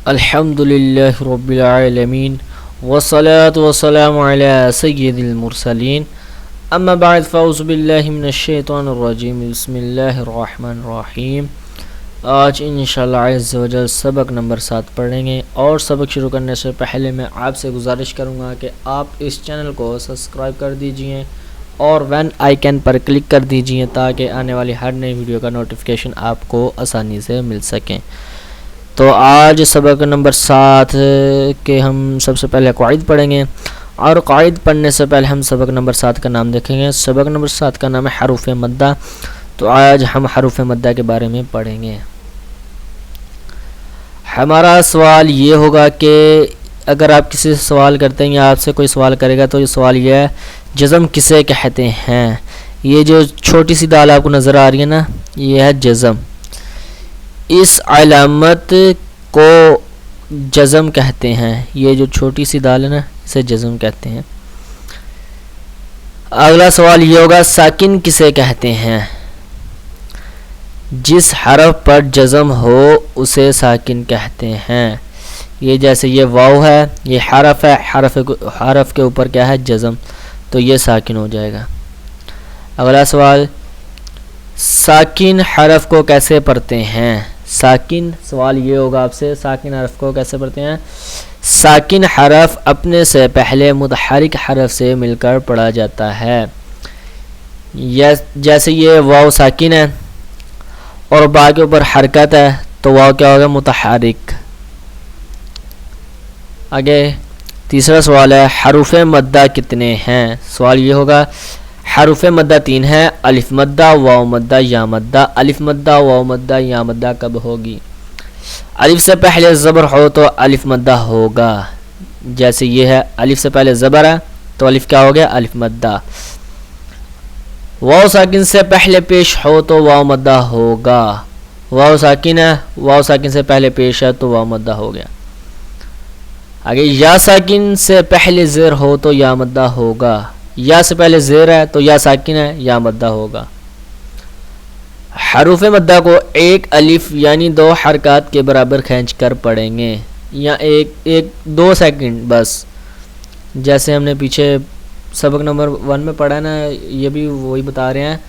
अल्हम्दुलिल्लाहि रब्बिल आलमीन वस्सलातु वस्सलामु अला सय्यिदिल मुरसलीन अम्मा बाद फ़अऊज़ु बिल्लाहि मिनश शैतानिर रजीम बिस्मिल्लाहिर रहमानिर रहीम। आज इंशाअल्लाह अज़्ज़ा वजल सबक नंबर 7 पढ़ेंगे और सबक शुरू करने से पहले मैं आपसे गुजारिश करूँगा कि आप इस चैनल को सब्सक्राइब कर दीजिए और बेल आइकन पर क्लिक कर दीजिए ताकि आने वाली हर नई वीडियो का नोटिफिकेशन आपको आसानी से मिल सके। तो आज सबक नंबर 7 के हम सबसे पहले क़वाइद पढ़ेंगे और क़वाइद पढ़ने से पहले हम सबक नंबर 7 का नाम देखेंगे। सबक नंबर 7 का नाम है हरूफ़ मद्दा। तो आज हम हरूफ़ मद्दा के बारे में पढ़ेंगे। हमारा सवाल ये होगा कि अगर आप किसी से सवाल करते हैं या आपसे कोई सवाल करेगा तो ये सवाल ये है, जज़म किसे कहते हैं। ये जो छोटी सी दाल आपको नज़र आ रही है ना, ये है जज़म। इस अलामत को जज़म कहते हैं। ये जो छोटी सी दाल है ना, इसे जज़म कहते हैं। अगला सवाल ये होगा, साकिन किसे कहते हैं। जिस हरफ पर जज़म हो उसे साकिन कहते हैं। ये जैसे ये वाव है, ये हरफ है, हरफ के ऊपर क्या है, जज़म, तो ये साकिन हो जाएगा। अगला सवाल, साकिन हरफ को कैसे पढ़ते हैं। साकिन, सवाल ये होगा आपसे, साकिन हरफ को कैसे पढ़ते हैं। साकिन हरफ अपने से पहले मुतहरिक हरफ से मिलकर पढ़ा जाता है। जैसे ये वाव साकिन है और बा के ऊपर हरकत है तो वाव क्या होगा, मुतहरिक। आगे तीसरा सवाल है, हरूफ़ मद्दा कितने हैं। सवाल ये होगा, हरूफ़ मद्दा 3 है, अलिफ मद्दा, वाव मद्दा, या मद्दा। अलिफ मद्दा, वाव मद्दा, या मद्दा कब होगी। अलिफ से पहले ज़बर हो तो अलिफ मद्दा होगा। जैसे ये है, अलिफ से पहले ज़बर है तो अलिफ क्या हो गया, अलिफ मद्दा। वाव साकिन से पहले पेश हो तो वाव मद्दा होगा। वाव साकिन है, वाव साकिन से पहले पेश है तो वाव मद्दा हो गया। आगे या साकिन से पहले ज़ेर हो तो या मद्दा होगा। या से पहले ज़ेर है तो या साकिन है, या मद्दा होगा। हरूफ़ मद्दा को एक अलिफ यानी 2 हरकत के बराबर खींच कर पढ़ेंगे, या एक 2 सेकंड बस। जैसे हमने पीछे सबक नंबर 1 में पढ़ा ना, ये भी वही बता रहे हैं।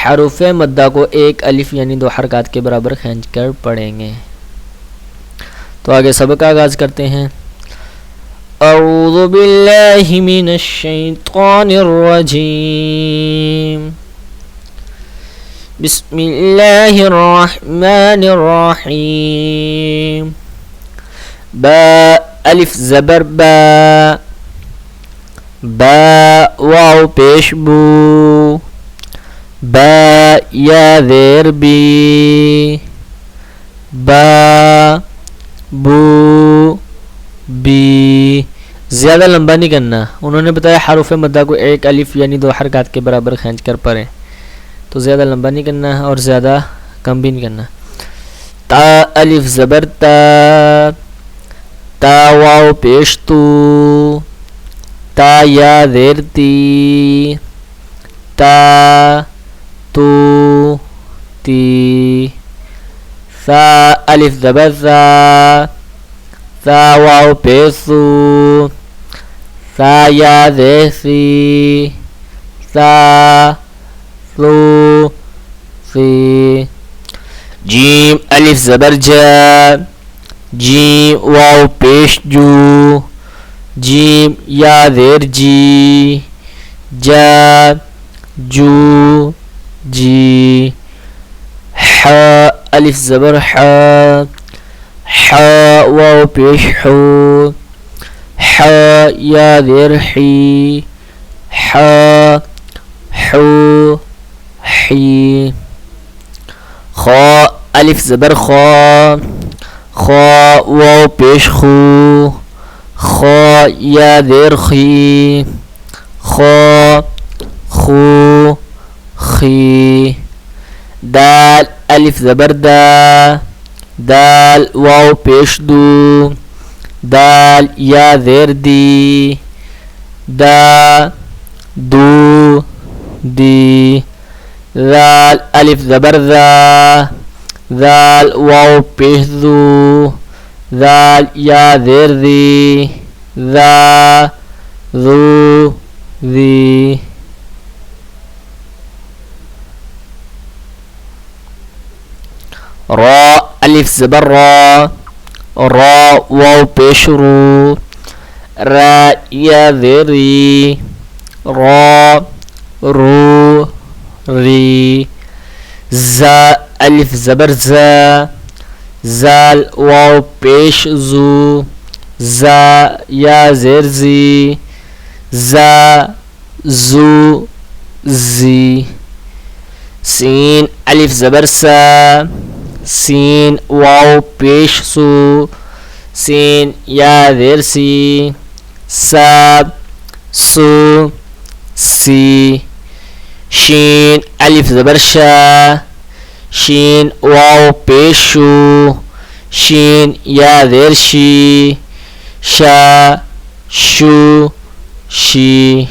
हरूफ़ मद्दा को एक अलिफ यानी 2 हरकत के बराबर खींच कर पढ़ेंगे। तो आगे सबक का आगाज़ करते हैं। अऊज़ु बिल्लाहि मिनश शैतानिर रजीम बिस्मिल्लाहिर रहमानिर रहीम। बा अलिफ ज़बर बा, बा वाव पेश बू, बा या ज़ेर बी, बा बू बी। ज़्यादा लंबा नहीं करना। उन्होंने बताया हरूफ़ मद्दा को एक अलिफ यानी 2 हरकत के बराबर खींच कर पढ़ें, तो ज़्यादा लंबा नहीं करना और ज़्यादा कम भी नहीं करना। ता अलिफ ज़बर ता, ता वाव पेश तू, ता या ज़ेर ती, ता तू ती। सा अलिफ ज़बर सा, सा वाव पेश सू, सा या ज़ेर सी, सा सू सी। जीम अलिफ ज़बर जा, जीम वाव पेश जू, जीम या ज़ेर जी, जा जू जी। ह अलिफ ज़बर ह, ह वाव पेश हो, ह या ज़ेर ही, ह हू ही। ख अलिफ ज़बर ख, ख वाव पेश खू, ख या ज़ेर खी, ख खू खी। दाल अलिफ ज़बर दा, दाल वाव पेश दू, दाल या ज़ेर दी, दा दू दी। ज़ाल अलिफ ज़बर ज़ा, ज़ाल वाव पेश ज़ू, दाल या देर दी, दा ज़ू दी। रा अलिफ ज़बर रा, रा वाव पेश रू, रा या देर री, रा रू री। ज़ा अलिफ ज़बर ज़ा, ज़ाल वाव पेश ज़ू, ज़ा या ज़ेर ज़ी, ज़ा ज़ू ज़ी। सीन अलिफ ज़बर सा, सीन वाव पेश सू, सीन या ज़ेर सी, सा सू सी। शीन अलिफ ज़बर शा, शीन वाव पेश शू, शीन या ज़ेर शी, शा शू शी।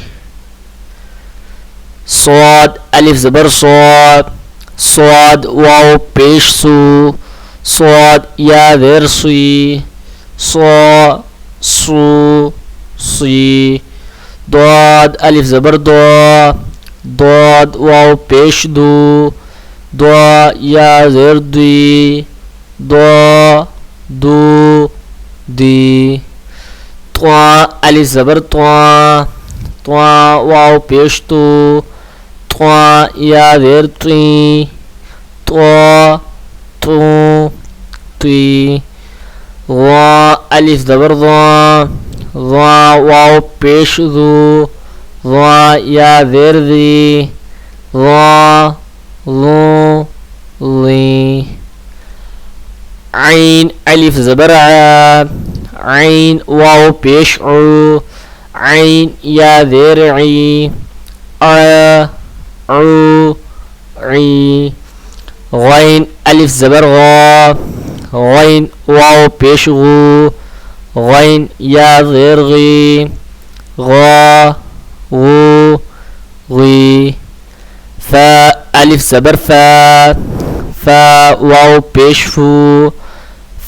स्वाद अलिफ ज़बर स्वाद, स्वाद वाव पेश सू, स्वाद या ज़ेर सी, स्वा सू सी। दाद अलिफ ज़बर दा, दाद वाव पेश दू, दा या ज़ेर दी, दा दू दी। त्वा अलिफ ज़बर त्वा, त्वा वाव पेश तू, त्वा या ज़ेर ती, त्वा तू ती। वा अलिफ ज़बर वा, वा वाव पेश दू, वा या ज़ेर दी, वा लू ली। आइन अलिफ ज़बर आ, आइन वाव पेश ऊ, आइन या ज़ेर ई, आ ऊ ई। गैन अलिफ ज़बर गा, गैन वाव पेश गू, गैन या ज़ेर गी, गा गू गी। फा अलिफ ज़बर फा, फा वाव पेश फू,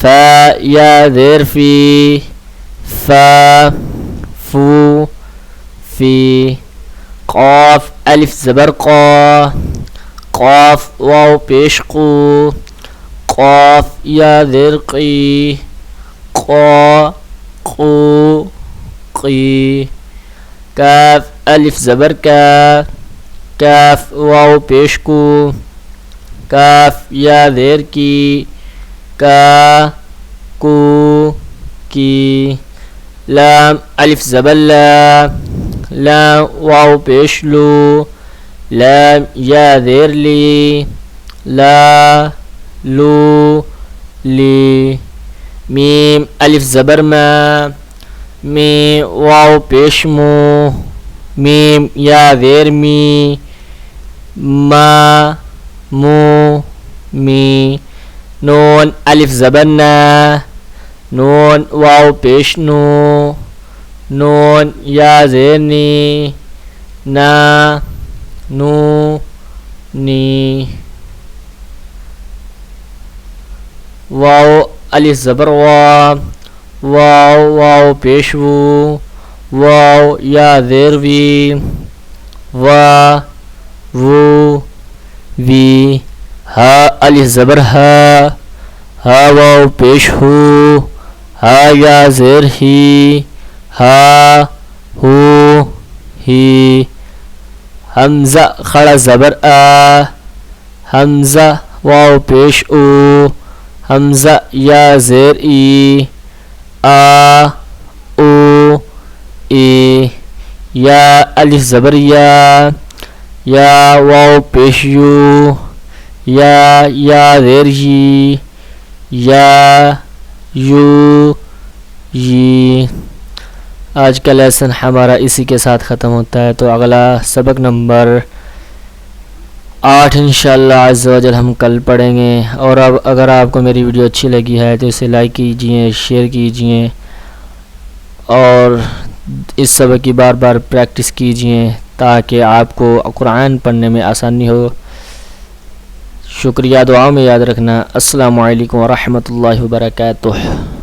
फा या ज़ेर फी, फा फू फी। क़ाफ अलिफ ज़बर क़ा, क़ाफ वाव पेश क़ू, क़ाफ या ज़ेर क़ी, क़ा क़ू क़ी। काफ अलिफ ज़बर का, काफ वाव पेश कू, काफ या ज़ेर की, का कू की। लाम अलिफ ज़बर ला, लाम वाव पेश लू, लाम या ज़ेर ली, ला लू ली। मीम अलिफ ज़बर मा, मीम वाव पेश मू, मीम या ज़ेर मी, मा मू मी। नून अलिफ ज़बर ना, नून वाव पेश नू, नून या ज़ेर नी, ना नू नी। वाव अलिफ ज़बर वा, वाव वाव पेश वू, वाव या ज़ेर वी, वा वू वी। हा अलिफ ज़बर हा, हा वाव पेश हू, हा या ज़ेर ही, हा हू ही। हमज़ा खड़ा ज़बर आ, हमज़ा वाव पेश ऊ, हमज़ा या ज़ेर ई, आ ऊ ई। या अलिफ ज़बर या वाव पेश यू, या ज़ेर यी, या यू यी। आज का लेसन हमारा इसी के साथ ख़त्म होता है। तो अगला सबक नंबर 8 इंशाअल्लाह अज़्ज़ व जल हम कल पढ़ेंगे। और अब अगर आपको मेरी वीडियो अच्छी लगी है तो इसे लाइक कीजिए, शेयर कीजिए और इस सबक की बार बार प्रैक्टिस कीजिए ताकि आपको कुरान पढ़ने में आसानी हो। शुक्रिया, दुआ में याद रखना। अस्सलामु अलैकुम व रहमतुल्लाहि व बरकातुहू।